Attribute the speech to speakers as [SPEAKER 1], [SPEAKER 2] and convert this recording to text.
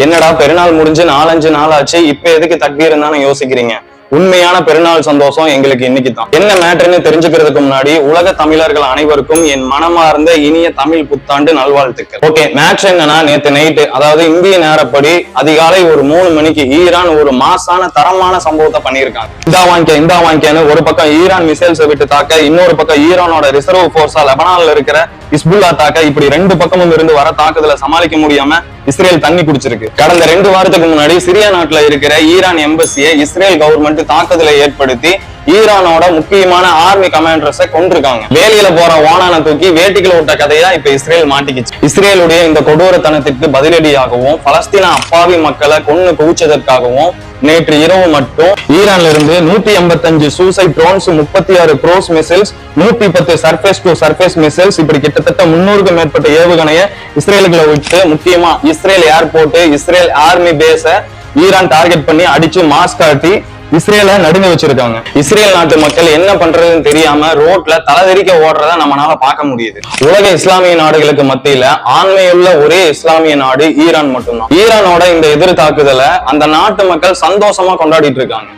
[SPEAKER 1] என்னடா பெருநாள் முடிஞ்சு 4-5 நாள் ஆச்சு, இப்ப எதுக்கு தக்பீர்னு தானே யோசிக்கிறீங்க? உண்மையான பெருநாள் சந்தோஷம் எங்களுக்கு இன்னைக்கு தான். என்ன மேட்டர்னு தெரிஞ்சுக்கிறதுக்கு முன்னாடி உலக தமிழர்கள் அனைவருக்கும் என் மனமார்ந்த இனிய தமிழ் புத்தாண்டு நல்வாழ்த்துக்கள். ஓகே, மேட்ச் என்னன்னா, நேத்து நைட்டு, அதாவது இந்திய நேரப்படி அதிகாலை ஒரு 3 மணிக்கு ஈரான் ஒரு மாசான தரமான சம்பவத்தை பண்ணியிருக்காங்க. இந்தா வாங்கிக்கன்னு ஒரு பக்கம் ஈரான் மிசைல்ஸை விட்டு தாக்க, இன்னொரு பக்கம் ஈரானோட ரிசர்வ் போர்ஸா லெபனான்ல இருக்கிற ஹிஸ்புல்லா தாக்க, இப்படி 2 பக்கமும் இருந்து வர தாக்குதலை சமாளிக்க முடியாம இஸ்ரேல் தண்ணி குடிச்சிருக்கு. கடந்த 2 வாரத்துக்கு முன்னாடி சிரியா நாட்டுல இருக்கிற ஈரான் எம்பசியை இஸ்ரேல் கவர்மெண்ட் தாக்குதலை ஏற்படுத்தி ஈரானோட முக்கியமான ஆர்மி கமாண்டர்ஸை கொண்டிருக்காங்க. வேலையில போற ஓனான தூக்கி வேட்டிகளை விட்ட கதையா இப்ப இஸ்ரேல் மாட்டிக்கிச்சு. இஸ்ரேலுடைய இந்த கொடூரத்தனத்திற்கு பதிலடியாகவும் பலஸ்தீன அப்பாவி மக்களை கொன்னு குவிச்சதற்காகவும் நேற்று இரவு மட்டும் ஈரான்ல இருந்து 185 suicide drones, 36 cruise missiles, 110 surface to surface missiles, இப்படி கிட்டத்தட்ட 300க்கும் மேற்பட்ட ஏவுகணையை இஸ்ரேலுக்குள்ள விட்டு, முக்கியமா இஸ்ரேல் ஏர்போர்ட், இஸ்ரேல் ஆர்மி பேஸ ஈரான் டார்கெட் பண்ணி அடிச்சு மாஸ் காட்டி இஸ்ரேல நடுங்க வச்சிருக்காங்க. இஸ்ரேல் நாட்டு மக்கள் என்ன பண்றதுன்னு தெரியாம ரோட்ல தலைதெறிக்க ஓடுறத நம்மளால பார்க்க முடியுது. உலக இஸ்லாமிய நாடுகளுக்கு மத்தியில ஆண்மையுள்ள ஒரே இஸ்லாமிய நாடு ஈரான் மட்டும்தான். ஈரானோட இந்த எதிர் தாக்குதலை அந்த நாட்டு மக்கள் சந்தோஷமா கொண்டாடிட்டு இருக்காங்க.